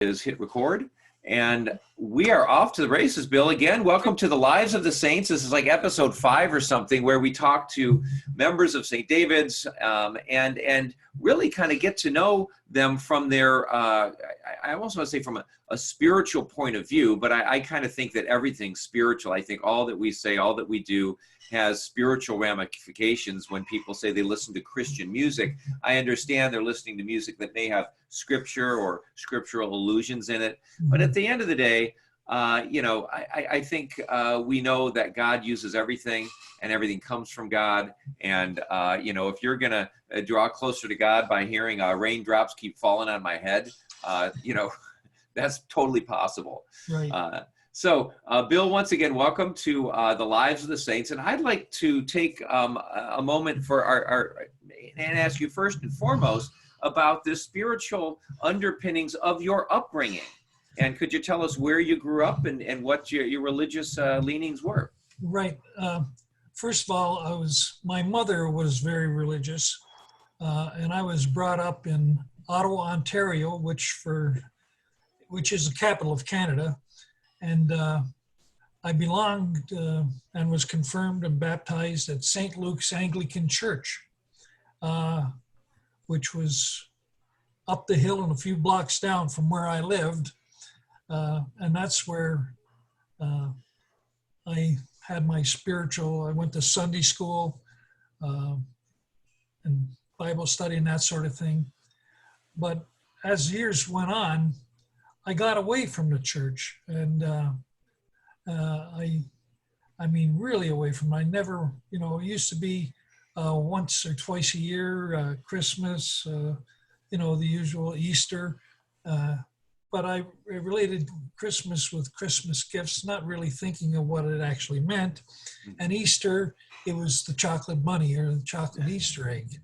Is hit record, and we are off to the races. Bill, again, welcome to the Lives of the Saints. This is like episode 5 or something, where we talk to members of St. David's and really kind of get to know them from their I almost want to say from a spiritual point of view, but I kind of think that everything's spiritual. I think all that we say, all that we do has spiritual ramifications. When people say they listen to Christian music, I understand they're listening to music that may have scripture or scriptural allusions in it. But at the end of the day, I think we know that God uses everything, and everything comes from God. And, if you're going to draw closer to God by hearing raindrops keep falling on my head, that's totally possible. Right. So, Bill, once again, welcome to the Lives of the Saints. And I'd like to take a moment for and ask you first and foremost about the spiritual underpinnings of your upbringing. And could you tell us where you grew up and what your religious leanings were? Right. First of all, my mother was very religious, and I was brought up in Ottawa, Ontario, which is the capital of Canada. And I belonged and was confirmed and baptized at St. Luke's Anglican Church, which was up the hill and a few blocks down from where I lived. And that's where I had my I went to Sunday school and Bible study and that sort of thing. But as years went on, I got away from the church, and I mean, really away from it. I never, it used to be once or twice a year, Christmas, the usual Easter. But I related Christmas with Christmas gifts, not really thinking of what it actually meant. And Easter, it was the chocolate bunny or the chocolate Easter egg,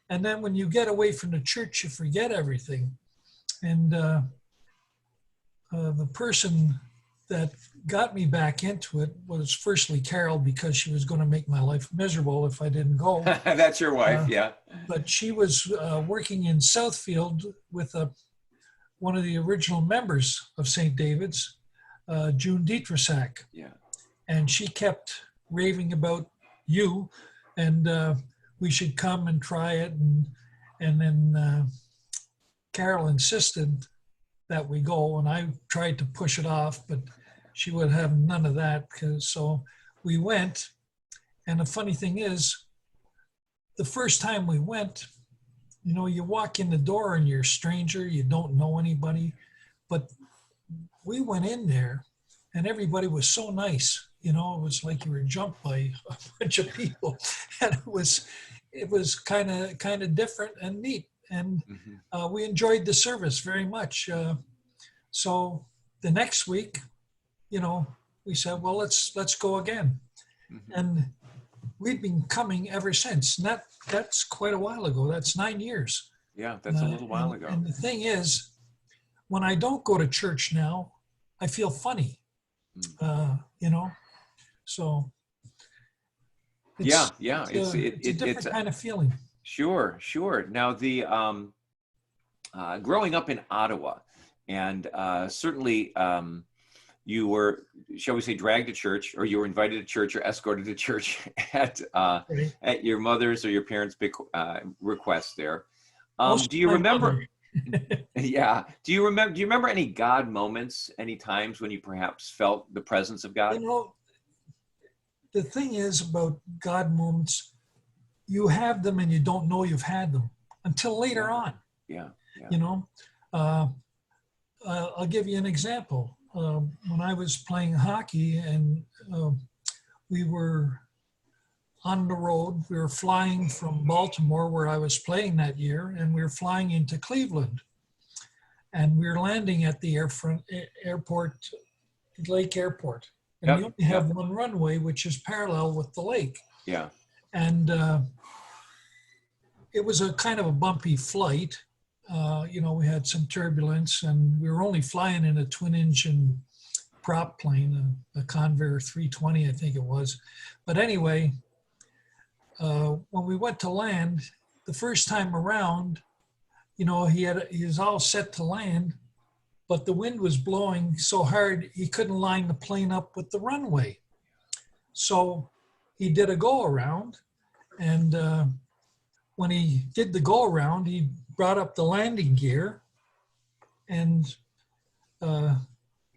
And then when you get away from the church, you forget everything. And the person that got me back into it was firstly Carol, because she was going to make my life miserable if I didn't go. That's your wife, yeah. But she was working in Southfield with one of the original members of St. David's, June Dietrichak. Yeah. And she kept raving about you, and we should come and try it. And then Carol insisted that we go, and I tried to push it off, but she would have none of that. So we went, and the funny thing is, the first time we went, you walk in the door and you're a stranger, you don't know anybody, but we went in there and everybody was so nice. It was like you were jumped by a bunch of people, and it was kind of different and neat. And we enjoyed the service very much. So the next week, we said, well, let's go again. And we've been coming ever since. And that's quite a while ago. That's 9 yeers. Yeah, that's a little while ago. And the thing is, when I don't go to church now, I feel funny, So it's a different kind of feeling. Sure. Now, the growing up in Ottawa, and certainly you were, shall we say, dragged to church, or you were invited to church or escorted to church at your mother's or your parents' big request there. Do you remember? Yeah. Do you remember any God moments, any times when you perhaps felt the presence of God? The thing is about God moments, you have them and you don't know you've had them until later on. Yeah. I'll give you an example. When I was playing hockey and we were on the road, we were flying from Baltimore, where I was playing that year, and we were flying into Cleveland. And we were landing at the airport, Lake Airport. And you only have one runway, which is parallel with the lake. Yeah. And it was a kind of a bumpy flight. We had some turbulence, and we were only flying in a twin-engine prop plane, a Convair 320, I think it was. But anyway, when we went to land, the first time around, he was all set to land, but the wind was blowing so hard he couldn't line the plane up with the runway. So he did a go around, and when he did the go around, he brought up the landing gear and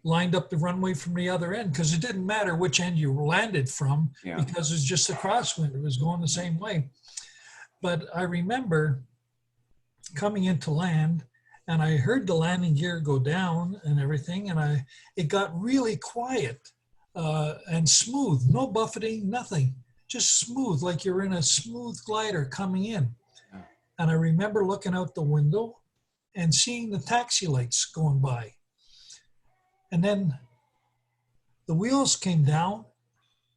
lined up the runway from the other end, because it didn't matter which end you landed from, because it's just a crosswind. It was going the same way. But I remember coming into land, and I heard the landing gear go down and everything, and it got really quiet and smooth, no buffeting, nothing, just smooth, like you're in a smooth glider coming in. And I remember looking out the window and seeing the taxi lights going by. And then the wheels came down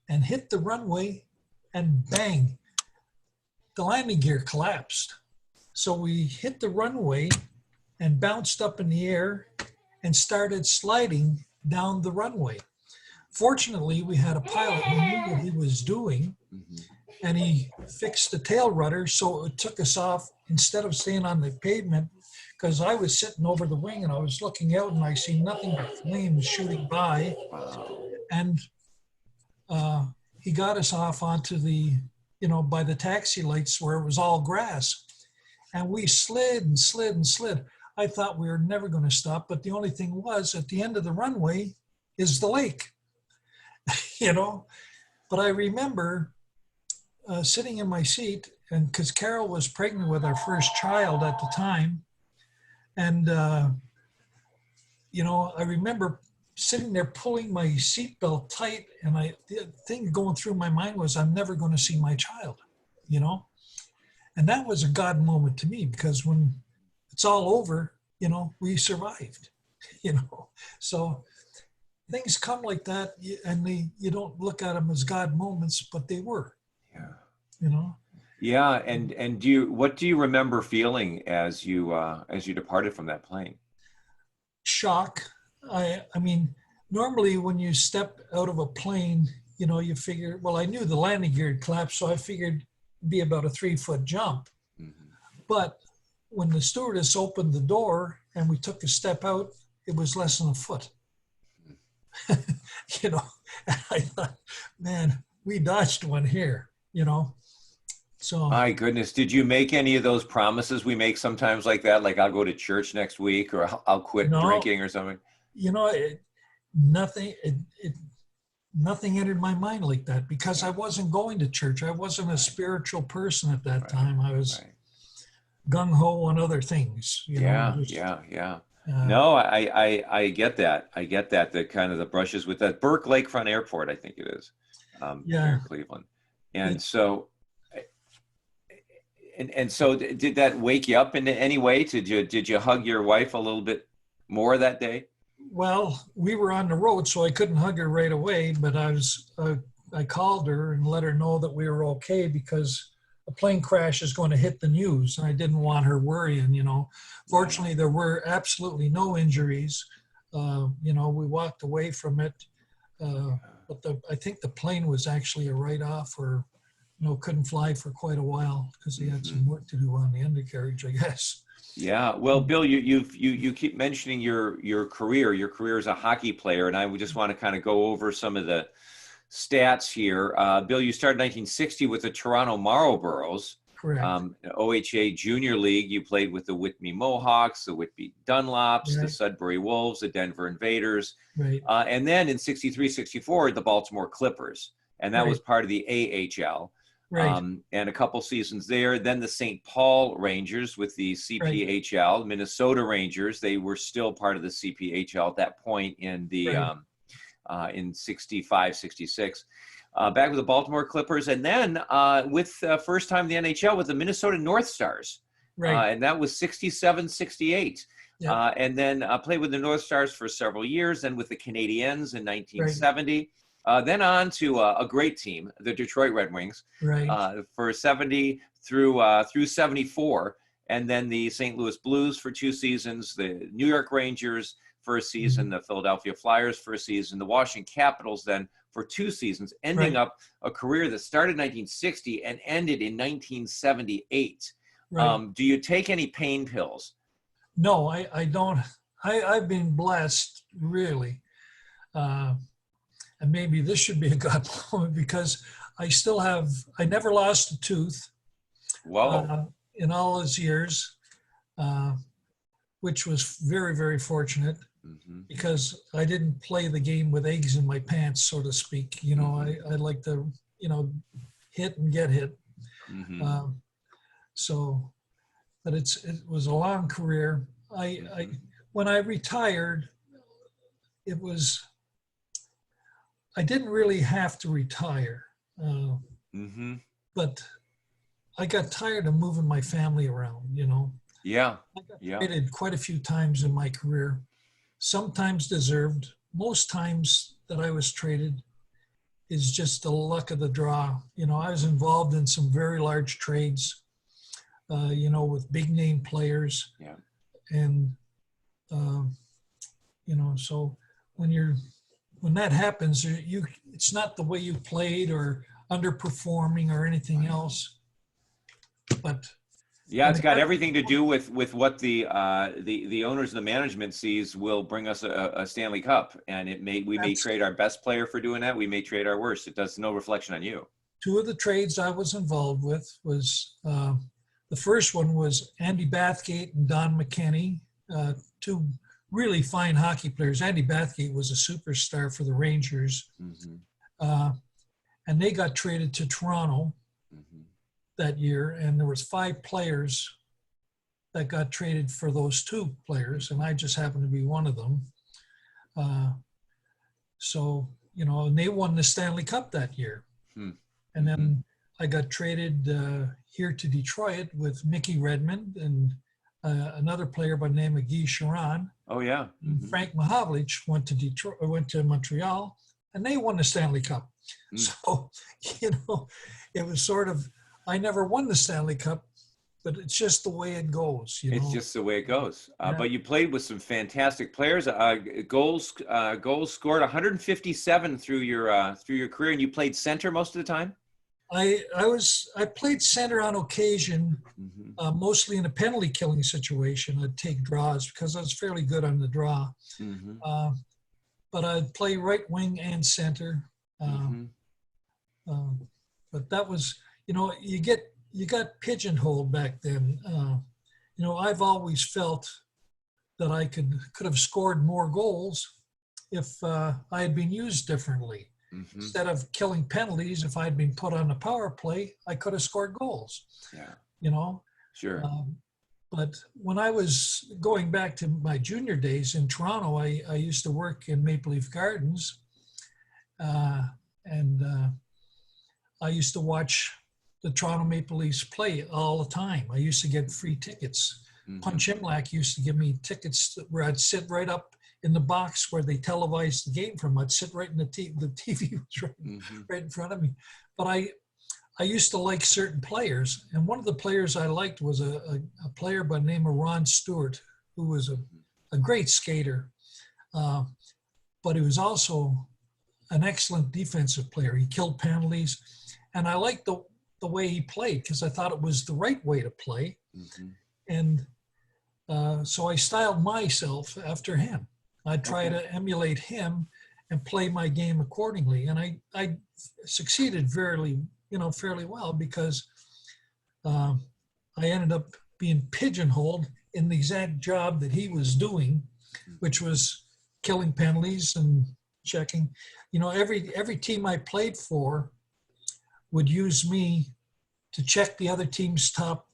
and hit the runway, and bang, the landing gear collapsed. So we hit the runway and bounced up in the air and started sliding down the runway. Fortunately, we had a pilot who knew what he was doing, and he fixed the tail rudder so it took us off instead of staying on the pavement, because I was sitting over the wing and I was looking out and I see nothing but flames shooting by. And he got us off onto the, by the taxi lights where it was all grass. And we slid and slid and slid. I thought we were never going to stop, but the only thing was, at the end of the runway is the lake, But I remember sitting in my seat, and because Carol was pregnant with our first child at the time, and I remember sitting there pulling my seatbelt tight, and the thing going through my mind was, I'm never going to see my child, And that was a God moment to me, because when it's all over, we survived, So things come like that, and you don't look at them as God moments, but they were. Yeah. And what do you remember feeling as you departed from that plane? Shock. I mean, normally when you step out of a plane, you figure, well, I knew the landing gear had collapsed, so I figured it'd be about a 3-foot jump. But when the stewardess opened the door and we took a step out, it was less than a foot. And I thought, man, we dodged one here, So. My goodness, did you make any of those promises we make sometimes like that? Like, I'll go to church next week, or I'll quit drinking or something? Nothing entered my mind like that, because I wasn't going to church. I wasn't a spiritual person at that time. I was gung-ho on other things. Yeah. No, I get that. I get that. The kind of the brushes with that Burke Lakefront Airport, I think it is, here in Cleveland. And so, and so, did that wake you up in any way? Did you hug your wife a little bit more that day? Well, we were on the road, so I couldn't hug her right away. But I called her and let her know that we were okay, because a plane crash is going to hit the news, and I didn't want her worrying. Fortunately, there were absolutely no injuries. We walked away from it, but I think the plane was actually a write-off, or couldn't fly for quite a while because he had some work to do on the undercarriage, I guess. Yeah. Well, Bill, you keep mentioning your career. Your career as a hockey player, and I would just want to kind of go over some of the stats here. Bill, you started in 1960 with the Toronto Marlboros. Correct. OHA Junior League, you played with the Whitby Mohawks, the Whitby Dunlops, the Sudbury Wolves, the Denver Invaders. Right. And then in 63-64, the Baltimore Clippers. And that was part of the AHL. Right. And a couple seasons there. Then the St. Paul Rangers with the CPHL, Minnesota Rangers. They were still part of the CPHL at that point in the in 65, 66. Back with the Baltimore Clippers, and then with first time the NHL with the Minnesota North Stars. And that was 67, 68. And then played with the North Stars for several years, then with the Canadiens in 1970. Then on to a great team, the Detroit Red Wings, for 70 through 74, and then the St. Louis Blues for 2 seasons, the New York Rangers for a season, the Philadelphia Flyers for a season, the Washington Capitals then for 2 seasons, ending up a career that started in 1960 and ended in 1978. Right. Do you take any pain pills? No, I don't. I've been blessed, really. Uh, and maybe this should be a God moment because I never lost a tooth Whoa. uh, in all those years, uh, which was very, very fortunate Hmm. because I didn't play the game with eggs in my pants, so to speak. I like to, hit and get hit. Hmm. Um, so, but it was a long career. I Hmm. when I retired, it was I didn't really have to retire, uh, Hmm. but I got tired of moving my family around. Yeah. I got Yeah. traded quite a few times in my career, sometimes deserved. Most times that I was traded is just the luck of the draw. I was involved in some very large trades, with big name players, Yeah. and uh, so when you're when that happens, it's not the way you played or underperforming or anything Right. else, but Yeah, when it's the got guy, everything to do with what the owners and the management sees will bring us a Stanley Cup, and we may that's trade our best player for doing that. We may trade our worst. It does no reflection on you. two of the trades I was involved with was the first one was Andy Bathgate and Don McKenney, two really fine hockey players. Andy Bathgate was a superstar for the Rangers, Hmm. uh, and they got traded to Toronto Hmm. that year, and there was 5 players that got traded for those 2 players, and I just happened to be one of them. Uh, and they won the Stanley Cup that year. And Hmm. then I got traded here to Detroit with Mickey Redmond and another player by the name of Guy Charon. Oh yeah. And Hmm. Frank Mahavlich went to Montreal, and they won the Stanley Cup. Mm. So, you know, it was sort of, I never won the Stanley Cup, but it's just the way it It's just the way it goes. Yeah. But you played with some fantastic players. Goals scored 157 through your career, and you played center most of the time. I played center on occasion, Hmm. mostly in a penalty killing situation. I'd take draws because I was fairly good on the draw. Hmm. Uh, but I'd play right wing and center. Uh, Hmm. uh, but that was, you got pigeonholed back then. I've always felt that I could have scored more goals if I had been used differently. Hmm. Instead of killing penalties, if I'd been put on the power play, I could have scored goals. Yeah, You know, sure. um, but when I was going back to my junior days in Toronto, I used to work in Maple Leaf Gardens, uh, and I used to watch the Toronto Maple Leafs play all the time. I used to get free tickets. Hmm. Punch Imlach used to give me tickets where I'd sit right up in the box where they televised the game from. I'd sit right in the TV was Hmm. right in front of me. But I used to like certain players, and one of the players I liked was a player by the name of Ron Stewart, who was a great skater, uh, but he was also an excellent defensive player. He killed penalties, and I liked the way he played because I thought it was the right way to play. Hmm. And so I styled myself after him. I try Okay. to emulate him and play my game accordingly. And I succeeded fairly well because uh, I ended up being pigeonholed in the exact job that he was doing, which Hmm. was killing penalties and checking. Every team I played for would use me to check the other team's top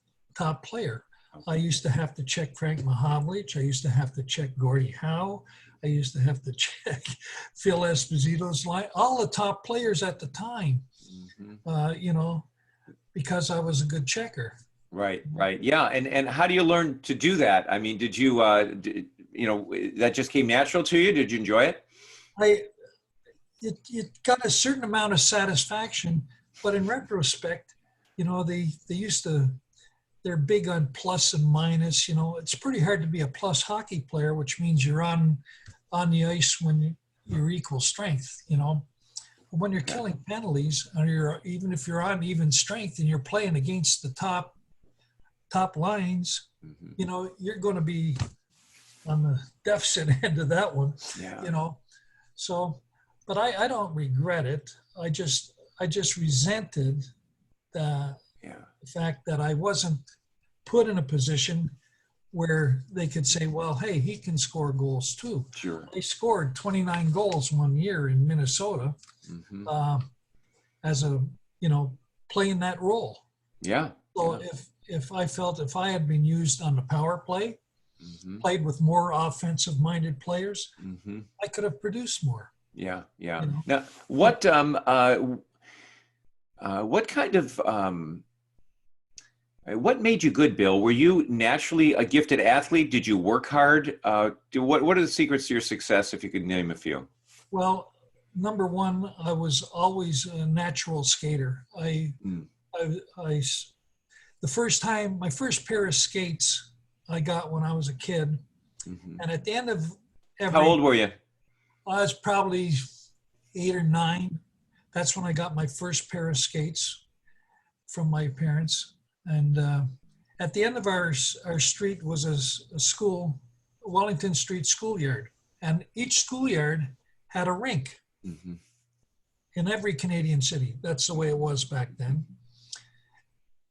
player. I Okay. used to have to check Frank Mahavlich. I used to have to check Gordie Howe. I used to have to check Phil Esposito's line, all the top players at the time, Hmm. uh, you know, because I was a good checker. Right, right. Yeah. And how do you learn to do that? I mean, that just came natural to you? Did you enjoy it? I it got a certain amount of satisfaction, but in retrospect, they used to they're big on plus and minus. It's pretty hard to be a plus hockey player, which means you're on the ice when you're equal strength. But when you're Okay. killing penalties, or even if you're on even strength and you're playing against the top top lines, Mm-hmm. you know, you're going to be on the deficit end of that one, Yeah. you know. So, but I don't regret it. I just resented the Yeah. fact that I wasn't put in a position where they could say, well, hey, he can score goals too. Sure. I scored 29 goals one year in Minnesota Mm-hmm. uh, as a, you know, playing that role. Yeah. So Yeah. if I felt if I had been used on the power play, Mm-hmm. played with more offensive minded players, Mm-hmm. I could have produced more, Yeah. Yeah. you know. Now, But what kind of what made you good, Bill? Were you naturally a gifted athlete? Did you work hard? What are the secrets to your success, if you could name a few? well, number one, I was always a natural skater. Mm. I the first time, my first pair of skates I got when I was a kid, Mm-hmm. and at the end of How every, old were you? I was probably 8 or 9. That's when I got my first pair of skates from my parents. And at the end of our street was a school, Wellington Street schoolyard. And each schoolyard had a rink Mm-hmm. in every Canadian city. That's the way it was back then.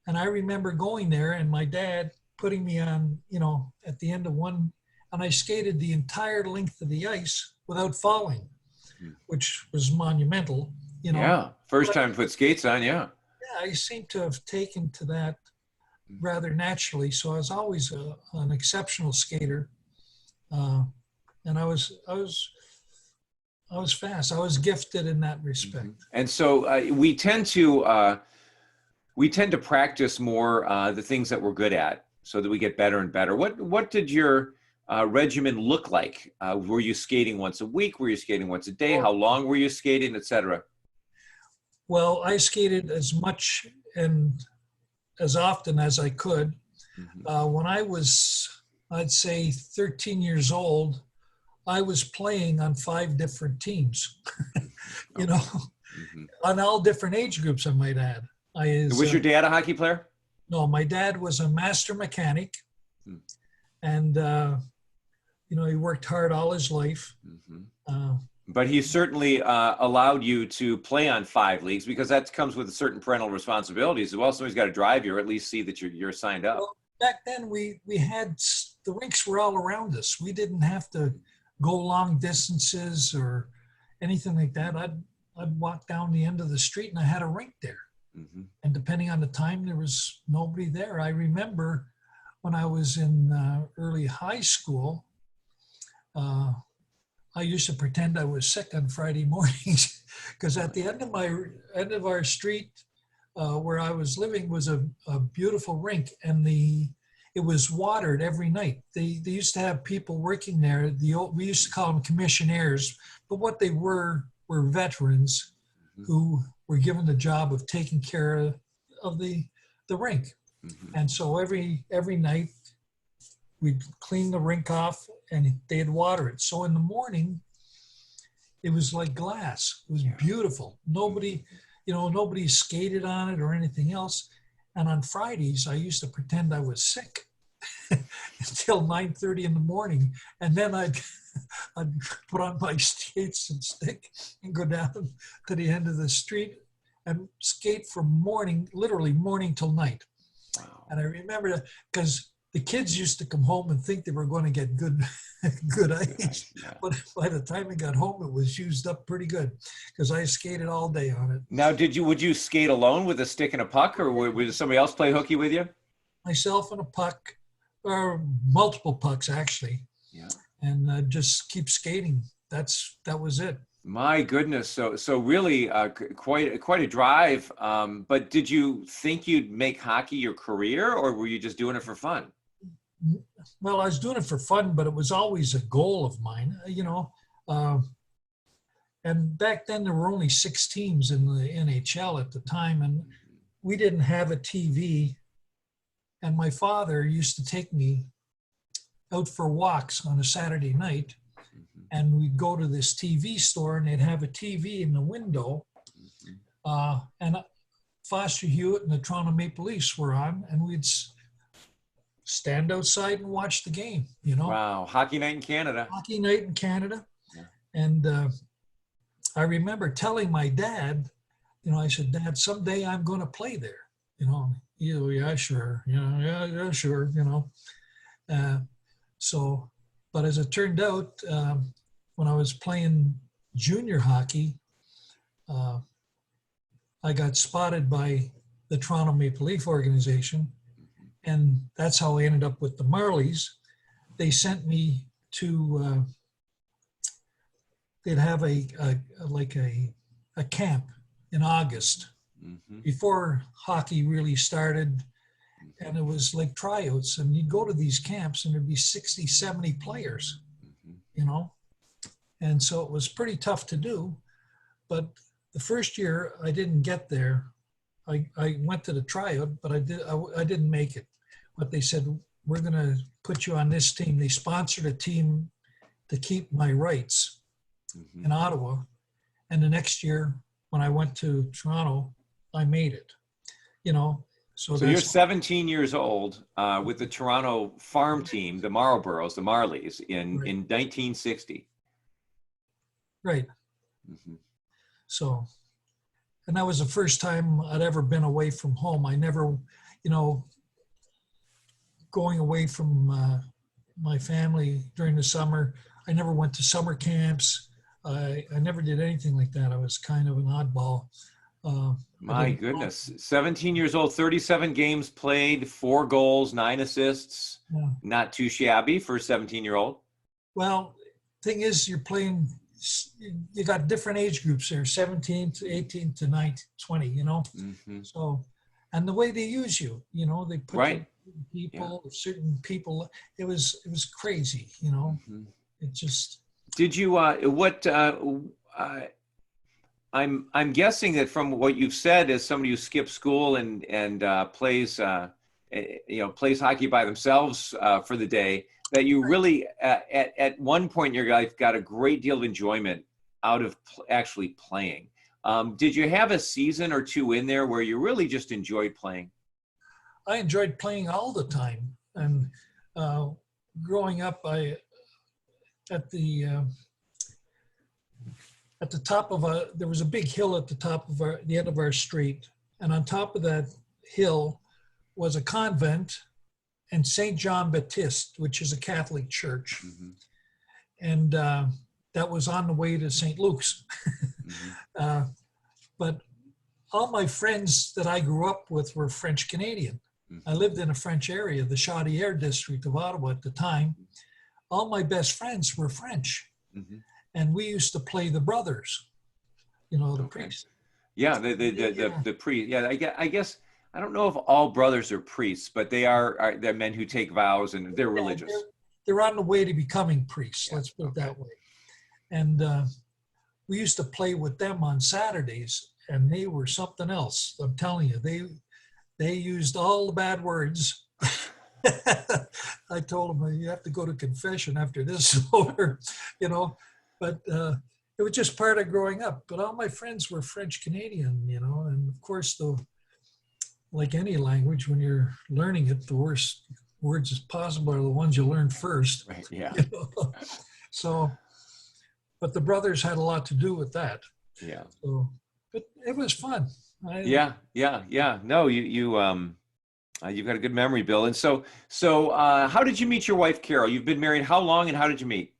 And I remember going there and my dad putting me on, you know, at the end of one, and I skated the entire length of the ice without falling, which was monumental, you know. Yeah. First But time to put skates on. Yeah. yeah, I seem to have taken to that rather naturally. So I was always an exceptional skater, and I was fast. I was gifted in that respect. And so we tend to practice more the things that we're good at, so that we get better and better. What did your regimen look like? Were you skating once a week? Were you skating once a day? How long were you skating, etc.? Well, I skated as much and as often as I could. Mm-hmm. When I was, I'd say, 13 years old, I was playing on 5 different teams, you know, Mm-hmm. on all different age groups, I might add. Was your dad a hockey player? No, my dad was a master mechanic, and you know, he worked hard all his life. Mm-hmm. But he certainly allowed you to play on 5 leagues, because that comes with certain parental responsibilities as well. Somebody's got to drive you, or at least see that you're signed up. Well, back then we had, the rinks were all around us. We didn't have to go long distances or anything like that. I'd walk down the end of the street and I had a rink there. Mm-hmm. And depending on the time, there was nobody there. I remember when I was in early high school, I used to pretend I was sick on Friday mornings, because at the end of our street where I was living was a beautiful rink, and it was watered every night. They used to have people working there. We used to call them commissionaires, but what they were veterans who were given the job of taking care of the rink. Mm-hmm. And so every night we'd clean the rink off and they'd water it. So in the morning, it was like glass. It was beautiful. Nobody skated on it or anything else. And on Fridays, I used to pretend I was sick until 9:30 in the morning. And then I'd put on my skates and stick and go down to the end of the street and skate from literally morning till night. Wow. And I remember that because the kids used to come home and think they were going to get good ice. Yeah. But by the time I got home, it was used up pretty good because I skated all day on it. Now, would you skate alone with a stick and a puck, or would somebody else play hooky with you? Myself and a puck, or multiple pucks actually. Yeah. And just keep skating. That was it. My goodness. So really quite a drive. But did you think you'd make hockey your career, or were you just doing it for fun? Well, I was doing it for fun, but it was always a goal of mine, you know. And back then there were only 6 teams in the NHL at the time, and we didn't have a TV. And my father used to take me out for walks on a Saturday night, and we'd go to this TV store and they'd have a TV in the window, and Foster Hewitt and the Toronto Maple Leafs were on, and we'd stand outside and watch the game, you know. Wow. Hockey night in Canada. Hockey night in Canada. Yeah. And I remember telling my dad, you know, I said, Dad, someday I'm going to play there. You know, yeah, sure. You know, yeah, sure. You know. So, but as it turned out, when I was playing junior hockey, I got spotted by the Toronto Maple Leaf organization, and that's how I ended up with the Marlies. They sent me to, they'd have a camp in August before hockey really started, and it was like tryouts, and you'd go to these camps and there'd be 60, 70 players, you know, and so it was pretty tough to do. But the first year I didn't get there. I went to the tryout, but I didn't make it. But they said, we're going to put you on this team. They sponsored a team to keep my rights in Ottawa. And the next year, when I went to Toronto, I made it, you know. So you're 17 years old with the Toronto farm team, the Marlboroughs, the Marlies, in 1960. Right. So, and that was the first time I'd ever been away from home. I never, you know, going away from my family during the summer. I never went to summer camps. I never did anything like that. I was kind of an oddball. My goodness, 17 years old, 37 games played, 4 goals, 9 assists. Yeah. Not too shabby for a 17-year-old. Well, thing is, you're playing, you got different age groups there, 17 to 18 to 19, 20, you know? So, and the way they use you, you know, they put certain people, it was crazy, you know? It just. Did you, I'm guessing that from what you've said, as somebody who skips school and plays plays hockey by themselves for the day, that you really at one point in your life got a great deal of enjoyment out of actually playing. Did you have a season or two in there where you really just enjoyed playing? I enjoyed playing all the time, and growing up, at the top of there was a big hill at the top of the end of our street. And on top of that hill was a convent and St. John Baptist, which is a Catholic church. And that was on the way to St. Luke's. But all my friends that I grew up with were French Canadian. I lived in a French area, the Chaudière district of Ottawa at the time. All my best friends were French. And we used to play the brothers, you know, the priests. Yeah, the priest. Yeah, I guess I don't know if all brothers are priests, but they're men who take vows and they're religious. They're on the way to becoming priests. Let's put it that way. And we used to play with them on Saturdays, and they were something else. I'm telling you, they used all the bad words. I told them, you have to go to confession after this is over, you know. But it was just part of growing up. But all my friends were French Canadian, you know. And of course, like any language, when you're learning it, the worst words as possible are the ones you learn first. Right. Yeah. You know? So, but the brothers had a lot to do with that. Yeah. So, but it was fun. Yeah. No, you've got a good memory, Bill. And so how did you meet your wife, Carol? You've been married how long, and how did you meet?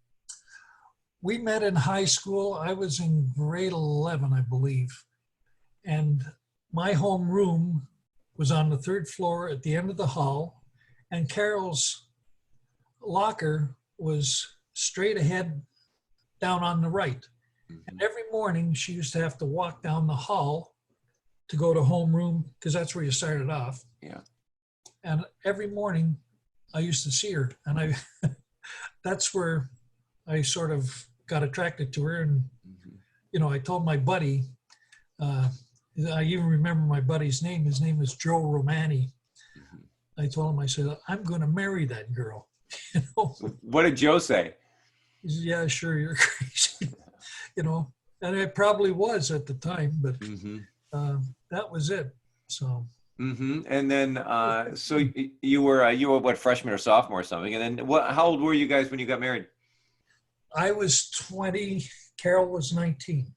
We met in high school. I was in grade 11, I believe. And my home room was on the 3rd floor at the end of the hall. And Carol's locker was straight ahead down on the right. And every morning she used to have to walk down the hall to go to homeroom, because that's where you started off. Yeah. And every morning I used to see her, and that's where I sort of got attracted to her. And, you know, I told my buddy, I even remember my buddy's name. His name is Joe Romani. I told him, I said, I'm going to marry that girl. You know? What did Joe say? He said, yeah, sure, you're crazy. You know, and it probably was at the time, but that was it. So. And then, so you were what, freshman or sophomore or something? And then how old were you guys when you got married? I was 20. Carol was 19.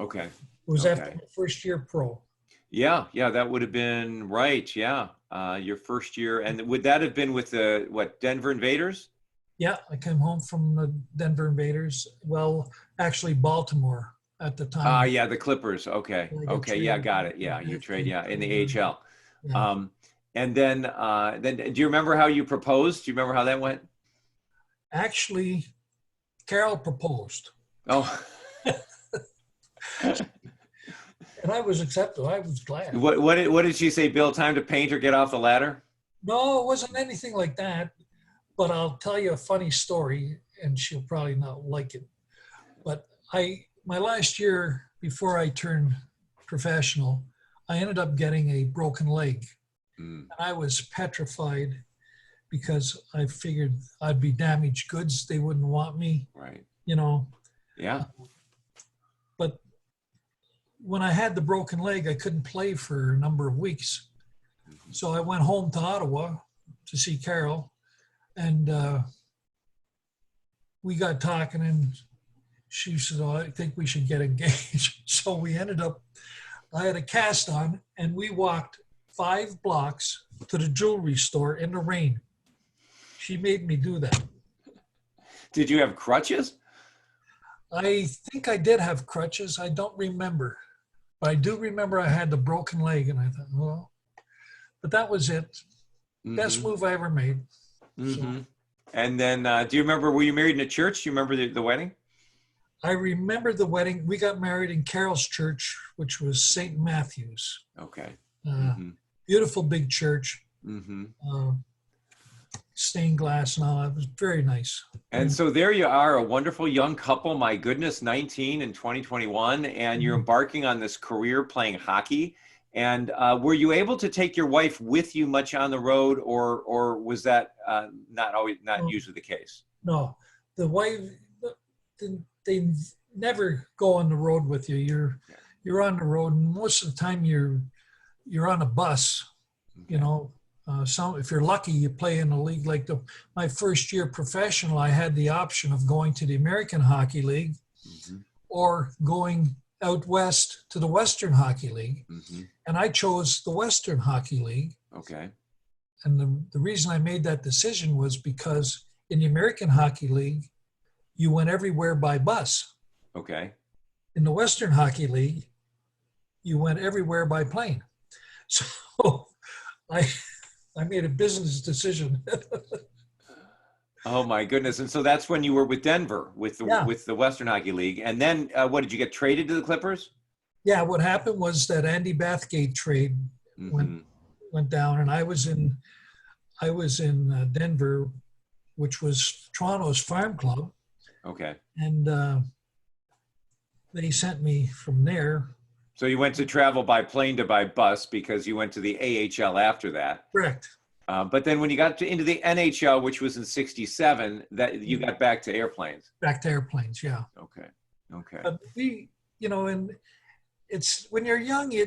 Okay. It was after Okay. my first year pro. Yeah. Yeah. That would have been right. Yeah. Your first year. And would that have been with the, what, Denver Invaders? Yeah, I came home from the Denver Invaders. Well, actually Baltimore at the time. Yeah. The Clippers. Okay. I got Okay. Yeah. traded Got it. Yeah. You back trade. to Yeah. In the Denver. AHL. Yeah. Um, and then do you remember how you proposed? Do you remember how that went? Actually, Carol proposed, Oh, and I was accepted. I was glad. what did she say, Bill? Time to paint or get off the ladder? No, it wasn't anything like that. But I'll tell you a funny story, and she'll probably not like it. But my last year before I turned professional, I ended up getting a broken leg. Mm, And I was petrified because I figured I'd be damaged goods. They wouldn't want me, right. you know. Yeah. But when I had the broken leg, I couldn't play for a number of weeks. So I went home to Ottawa to see Carol, and we got talking, and she said, "Oh, I think we should get engaged." So we ended up, I had a cast on, and we walked 5 blocks to the jewelry store in the rain. She made me do that. Did you have crutches? I think I did have crutches. I don't remember. But I do remember I had the broken leg, and I thought, well, but that was it. Best move I ever made. So. And then, do you remember, were you married in a church? Do you remember the wedding? I remember the wedding. We got married in Carol's church, which was St. Matthew's. Okay. Beautiful big church. Stained glass and all that. It was very nice. And so there you are, a wonderful young couple, my goodness, 19 and 2021, and you're embarking on this career playing hockey. And were you able to take your wife with you much on the road, or was that not usually the case? No, the wife, they never go on the road with you. You're on the road, and most of the time you're on a bus. Okay. You know, if you're lucky, you play in a league like my first year professional. I had the option of going to the American Hockey League, or going out west to the Western Hockey League, and I chose the Western Hockey League. Okay. And the reason I made that decision was because in the American Hockey League, you went everywhere by bus. Okay. In the Western Hockey League, you went everywhere by plane. So I made a business decision. Oh my goodness! And so that's when you were with Denver, with the Western Hockey League, and then what did you get traded to the Clippers? Yeah, what happened was that Andy Bathgate trade went down, and I was in Denver, which was Toronto's farm club. Okay. And they sent me from there. So you went to travel by plane to by bus because you went to the AHL after that. Correct. But then when you got into the NHL, which was in '67, that you got back to airplanes. Back to airplanes, yeah. Okay. Okay. But and it's when you're young, you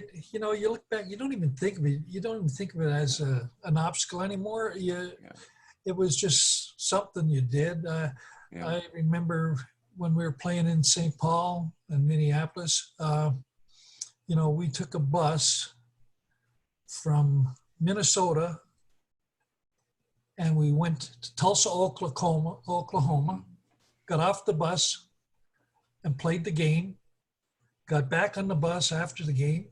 look back, you don't even think of it. You don't even think of it as an obstacle anymore. It was just something you did. I remember when we were playing in St. Paul and Minneapolis. We took a bus from Minnesota, and we went to Tulsa, Oklahoma, got off the bus and played the game, got back on the bus after the game,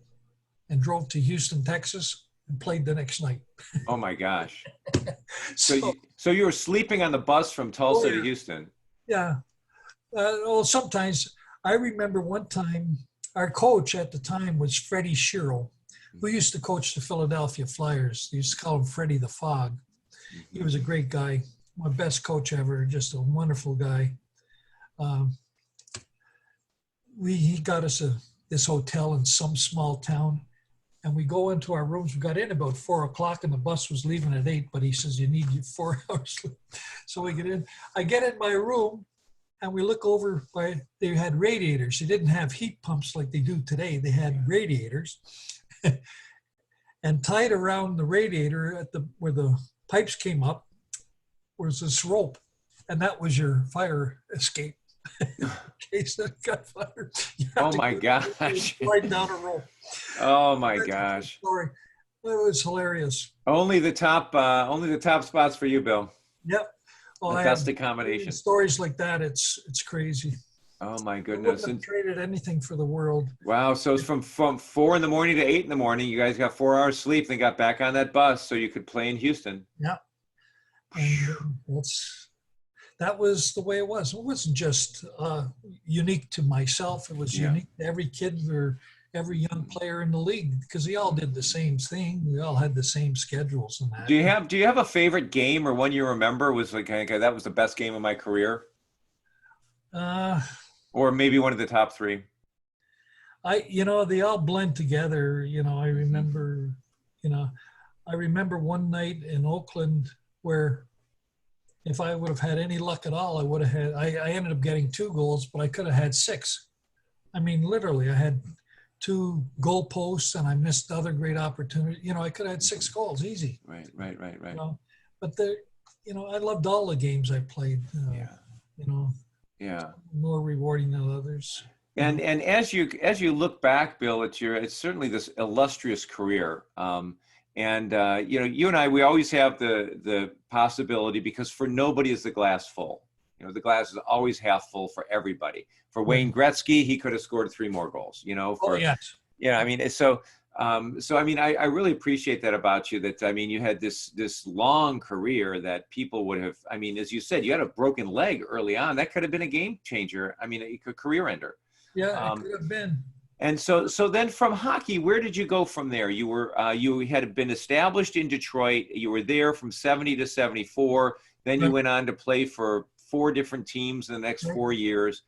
and drove to Houston, Texas, and played the next night. Oh my gosh. So you were sleeping on the bus from Tulsa to Houston? Yeah. Sometimes. I remember one time, our coach at the time was Freddie Shiro, who used to coach the Philadelphia Flyers. They used to call him Freddie the Fog. He was a great guy, my best coach ever, just a wonderful guy. He got us this hotel in some small town, and we go into our rooms. We got in about 4:00, and the bus was leaving at 8. But he says you need 4 hours, so we get in. I get in my room, and we look over. They had radiators. They didn't have heat pumps like they do today. They had radiators, and tied around the radiator at the where the pipes came up was this rope, and that was your fire escape. In case it got fired, you have Oh to my go gosh. slide down a rope. Oh my That's a true gosh. story. It was hilarious. Only the top spots for you, Bill. Yep. Well, The I have best accommodation. stories like that. It's crazy. Oh my I wouldn't goodness. have And traded anything for the world. wow, so it's from 4 in the morning to 8 in the morning. You guys got 4 hours sleep, then got back on that bus so you could play in Houston. Yeah. And that was the way it was. It wasn't just unique to myself. It was Yeah. unique to every kid or every young player in the league because we all did the same thing. We all had the same schedules and that. Do you have a favorite game or one you remember was like, okay, that was the best game of my career? Uh, Or maybe one of the top three? they all blend together. I remember one night in Oakland where if I would have had any luck at all, I ended up getting 2 goals, but I could have had 6. I mean, literally, I had 2 goal posts and I missed other great opportunities. I could have had 6 goals, easy. Right. But I loved all the games I played. Yeah. Yeah. More rewarding than others. And as you look back, Bill, it's certainly this illustrious career. You and I, we always have the possibility because for nobody is the glass full. The glass is always half full for everybody. For Wayne Gretzky, he could have scored 3 more goals. Yes. I mean, so I mean, I really appreciate that about you. That I mean, you had this long career that people would have. I mean, as you said, you had a broken leg early on. That could have been a game changer. I mean, a career ender. Yeah, it could have been. And so then from hockey, where did you go from there? You had been established in Detroit. You were there from 70 to 74. Then you went on to play for 4 different teams in the next 4 years.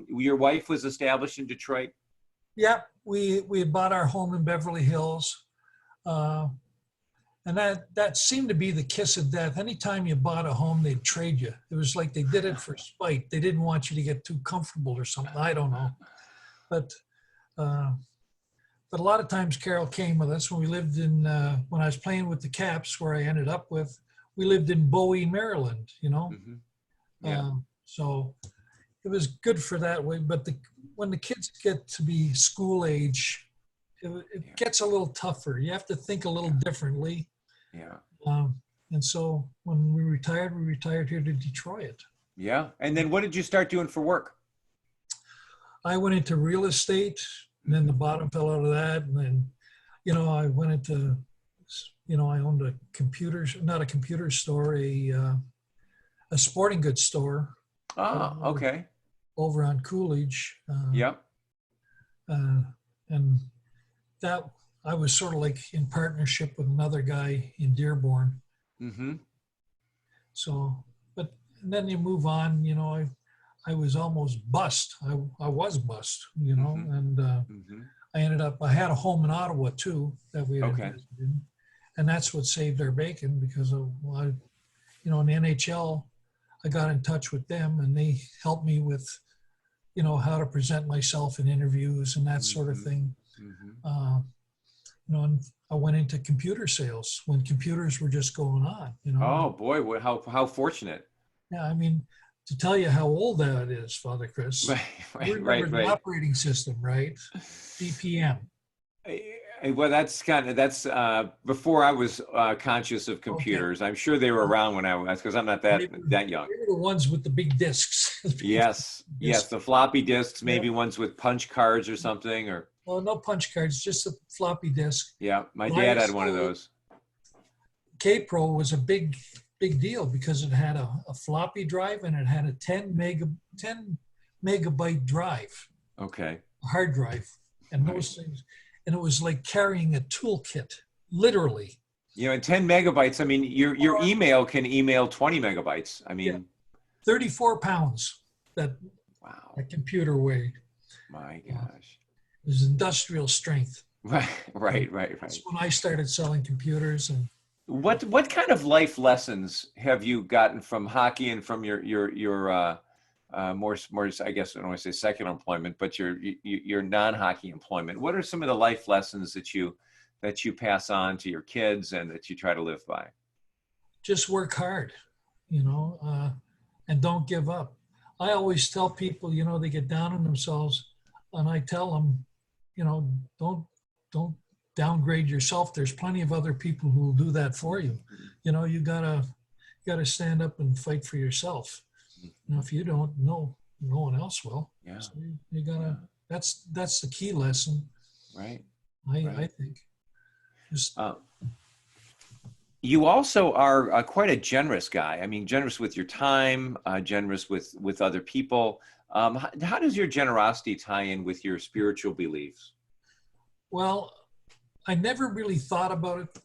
Your wife was established in Detroit? Yeah, we had bought our home in Beverly Hills. And that seemed to be the kiss of death. Anytime you bought a home, they'd trade you. It was like they did it for spite. They didn't want you to get too comfortable or something. I don't know. But a lot of times Carol came with us when we lived when I was playing with the Caps, where I ended up with, we lived in Bowie, Maryland, Mm-hmm. Yeah. So it was good for that way. But when the kids get to be school age, it gets a little tougher. You have to think a little differently. Yeah. And so when we retired here to Detroit. Yeah. And then what did you start doing for work? I went into real estate, and then the bottom fell out of that. And then, I went into, I owned not a computer store, a sporting goods store. Oh, okay. Over on Coolidge. Yep. And that I was sort of like in partnership with another guy in Dearborn. Mm-hmm. So, and then you move on, I was almost bust. I was bust, Mm-hmm. and Mm-hmm. I had a home in Ottawa too that we had invested in. And that's what saved our bacon because of, in the NHL, I got in touch with them and they helped me with, how to present myself in interviews and that sort of thing. Mm-hmm. And I went into computer sales when computers were just going on, Oh boy, how fortunate. Yeah, I mean, to tell you how old that is, Father Chris. You remember the operating system, right? BPM. Well, that's before I was conscious of computers. Okay. I'm sure they were around when I was, because I'm not that young. They were the ones with the big discs. Yes, the floppy disks, maybe ones with punch cards or something, or. Well, no punch cards, just a floppy disk. Yeah, my dad had one of those. K-Pro was a big deal because it had a floppy drive and it had a 10 megabyte drive. Okay. Hard drive. And those things, and it was like carrying a toolkit, literally. And 10 megabytes, I mean, your email can email 20 megabytes. I mean. 34 pounds that computer weighed. My gosh. It was industrial strength. Right. That's when I started selling computers. And what kind of life lessons have you gotten from hockey and from your more I guess I don't want to say secular employment, but your non-hockey employment? What are some of the life lessons that you that you pass on to your kids and that you try to live by? Just work hard, and don't give up. I always tell people, they get down on themselves, and I tell them, don't downgrade yourself. There's plenty of other people who will do that for you. You gotta stand up and fight for yourself. If you don't, no one else will. Yeah. So you gotta. That's the key lesson. Right. I think. Just you also are quite a generous guy. I mean, generous with your time, generous with other people. How does your generosity tie in with your spiritual beliefs? well, I never really thought about it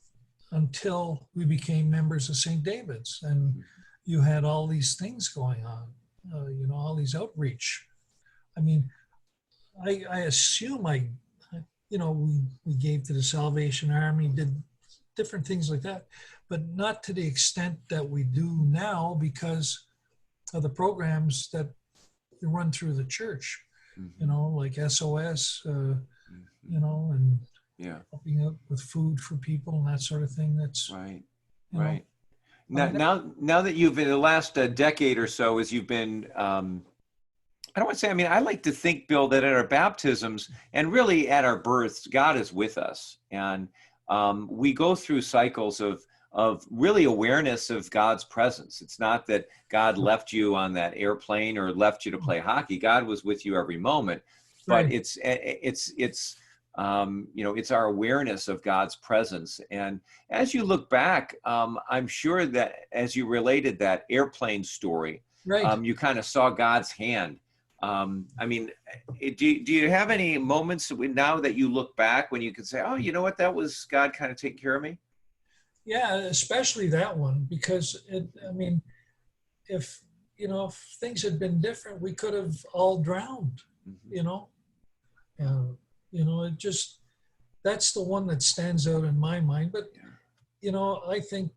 until we became members of St. David's, and you had all these things going on. All these outreach. I mean, I assume we gave to the Salvation Army, did different things like that, but not to the extent that we do now because of the programs that run through the church, like SOS, and helping out with food for people and that sort of thing. That's right. Right. Now that you've in the last decade or so, as you've been, I don't want to say, I mean, I like to think, Bill, that at our baptisms and really at our births, God is with us. And we go through cycles of really awareness of God's presence. It's not that God left you on that airplane or left you to play hockey. God was with you every moment, but Right. it's our awareness of God's presence. And as you look back, I'm sure that as you related that airplane story, Right. you kind of saw God's hand. I mean, do you have any moments now that you look back when you can say, oh, you know what, that was God kind of taking care of me? Yeah, especially that one, because if things had been different, we could have all drowned, Mm-hmm. it just, that's the one that stands out in my mind. But, I think,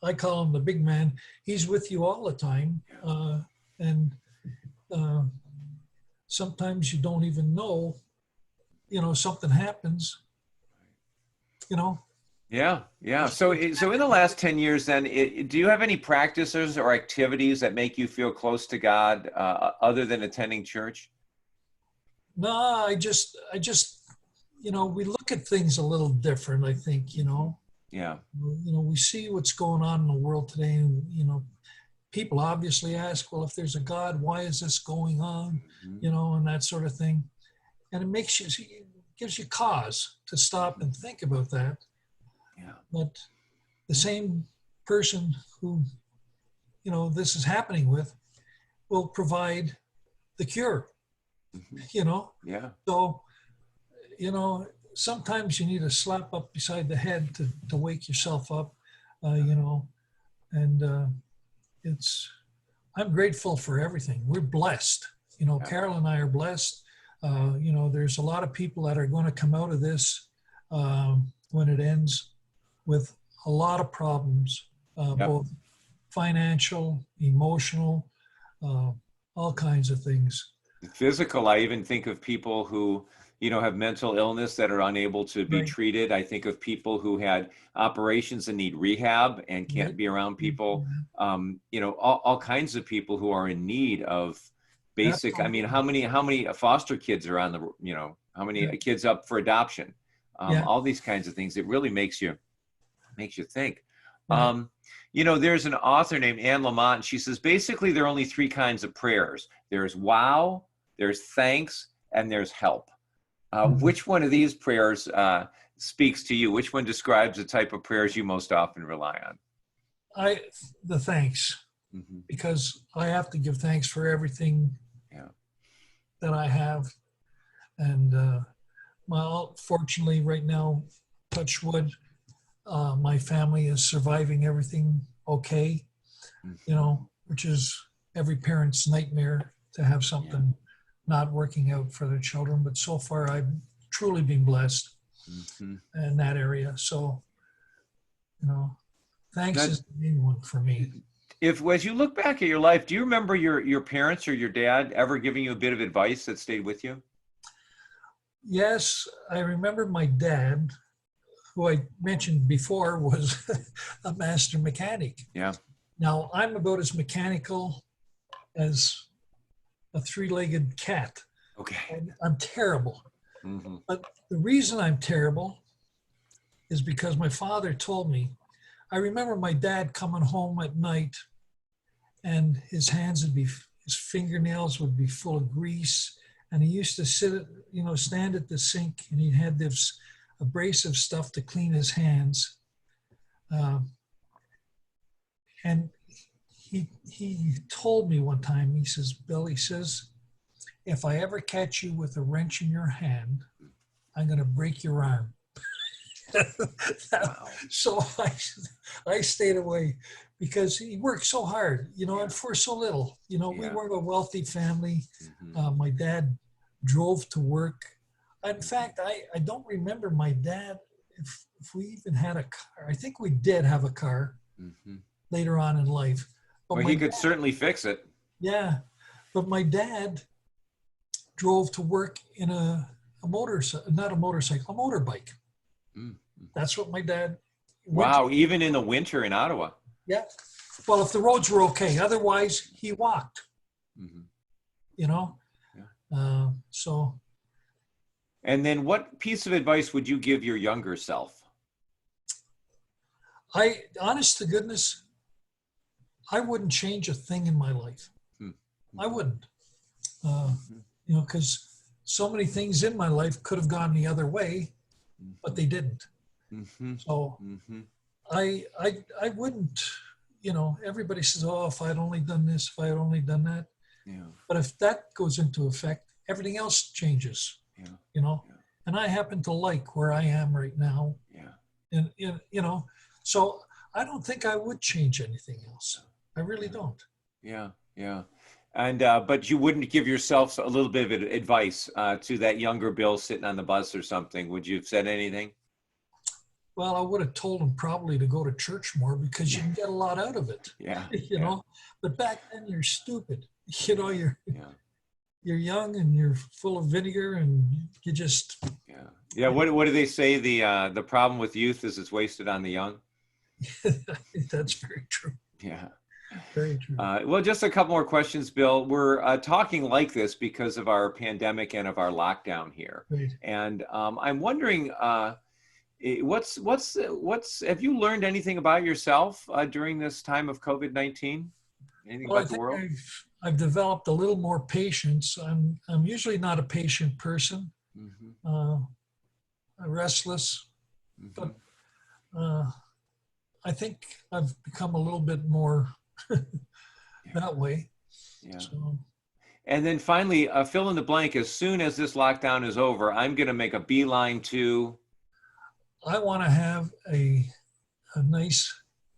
I call him the big man. He's with you all the time. And sometimes you don't even know, something happens, Yeah. So in the last 10 years, then, do you have any practices or activities that make you feel close to God, other than attending church? No, I just, we look at things a little different, I think, Yeah. We see what's going on in the world today. And, people obviously ask, well, if there's a God, why is this going on? Mm-hmm. And that sort of thing. And it gives you cause to stop and think about that. Yeah. But the same person who, this is happening with will provide the cure, Mm-hmm. Yeah. So, sometimes you need a slap up beside the head to wake yourself up, and I'm grateful for everything. We're blessed. Yeah. Carol and I are blessed. There's a lot of people that are going to come out of this when it ends with a lot of problems, both financial, emotional, all kinds of things. Physical. I even think of people who, have mental illness that are unable to be Right. treated. I think of people who had operations and need rehab and can't Right. be around people. All kinds of people who are in need of basic. I mean, Absolutely. how many foster kids are on how many Yeah. kids up for adoption? Yeah. All these kinds of things. It really makes you think. Right. There's an author named Anne Lamott, and she says basically there are only three kinds of prayers. There's wow, there's thanks, and there's help. Which one of these prayers speaks to you? Which one describes the type of prayers you most often rely on? The thanks, Mm-hmm. because I have to give thanks for everything that I have. And fortunately right now, touch wood, my family is surviving everything okay, which is every parent's nightmare to have something not working out for their children. But so far, I've truly been blessed in that area. So, thanks is the main one for me. As you look back at your life, do you remember your parents or your dad ever giving you a bit of advice that stayed with you? Yes, I remember my dad, who I mentioned before was a master mechanic. Yeah. Now, I'm about as mechanical as a three-legged cat. Okay. And I'm terrible. Hmm. But the reason I'm terrible is because my father told me. I remember my dad coming home at night and his fingernails would be full of grease. And he used to stand at the sink, and he had this abrasive stuff to clean his hands. And he told me one time, he says, Bill, he says, if I ever catch you with a wrench in your hand, I'm going to break your arm. Wow. So I stayed away because he worked so hard, and for so little. We Yeah. weren't a wealthy family. Hmm. My dad drove to work. In fact, I don't remember my dad, if we even had a car. I think we did have a car Hmm. later on in life. But Well, my he could dad, certainly fix it. yeah, but my dad drove to work in a motorcycle, not a motorcycle, a motorbike. Mm. That's what my dad went to. Wow. Even in the winter in Ottawa. Yeah. Well, if the roads were okay, otherwise he walked. Hmm. Yeah. So And then what piece of advice would you give your younger self? honest to goodness, I wouldn't change a thing in my life. Mm-hmm. I wouldn't, because so many things in my life could have gone the other way, but they didn't. Mm-hmm. So Mm-hmm. I wouldn't, everybody says, oh, if I'd only done this, if I had only done that. Yeah. But if that goes into effect, everything else changes, Yeah. Yeah. And I happen to like where I am right now. Yeah. And, so I don't think I would change anything else. I really don't. Yeah. Yeah. And but you wouldn't give yourself a little bit of advice to that younger Bill sitting on the bus or something? Would you have said anything? Well, I would have told him probably to go to church more because you can get a lot out of it, Yeah. you. But back then you're stupid. You're Yeah. you're young and you're full of vinegar and you just. Yeah. Yeah. What do they say? The problem with youth is it's wasted on the young. That's very true. Yeah. Very true. Well, just a couple more questions, Bill. We're talking like this because of our pandemic and of our lockdown here. Right. And I'm wondering, have you learned anything about yourself during this time of COVID-19? Anything Well, I about the think world? I've developed a little more patience. I'm usually not a patient person, Mm-hmm. restless, Mm-hmm. but I think I've become a little bit more that way. Yeah. So, And then finally, fill in the blank. As soon as this lockdown is over, I'm going to make a beeline to. I want to have a nice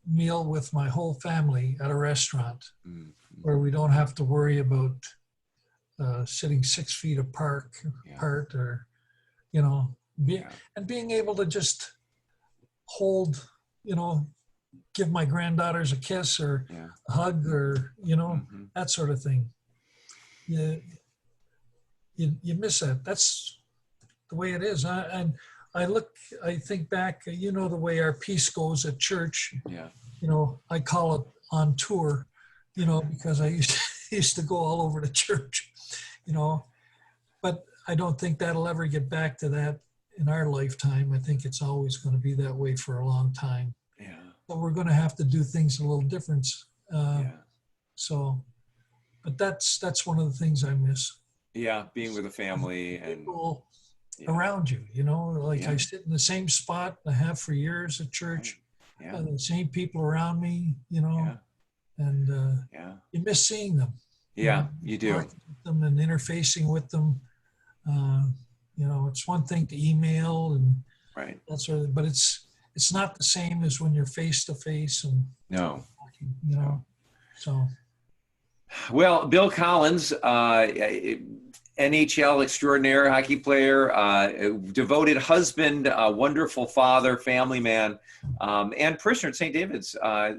meal with my whole family at a restaurant Mm-hmm. where we don't have to worry about sitting 6 feet apart, or, and being able to just hold, give my granddaughters a kiss or a hug or, Mm-hmm. that sort of thing. You miss that. That's the way it is. I think back, the way our piece goes at church. Yeah. I call it on tour, because I used to go all over the church, but I don't think that'll ever get back to that in our lifetime. I think it's always going to be that way for a long time. Yeah. So we're going to have to do things a little different. So, but that's one of the things I miss. Yeah, being with a family and people around you, like I sit in the same spot I have for years at church. Yeah. The same people around me, and you miss seeing them. Yeah, you do. Talking with them and interfacing with them. It's one thing to email and that sort of, but it's not the same as when you're face to face and no. So. Well, Bill Collins, NHL extraordinaire hockey player, devoted husband, wonderful father, family man, and parishioner at St. David's.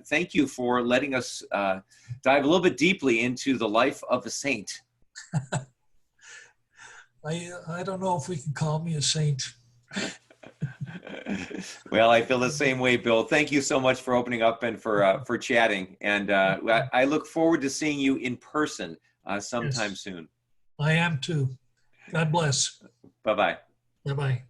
Thank you for letting us dive a little bit deeply into the life of a saint. I don't know if we can call me a saint. Well, I feel the same way, Bill. Thank you so much for opening up and for chatting. And I look forward to seeing you in person sometime Yes, soon. I am too. God bless. Bye bye. Bye bye.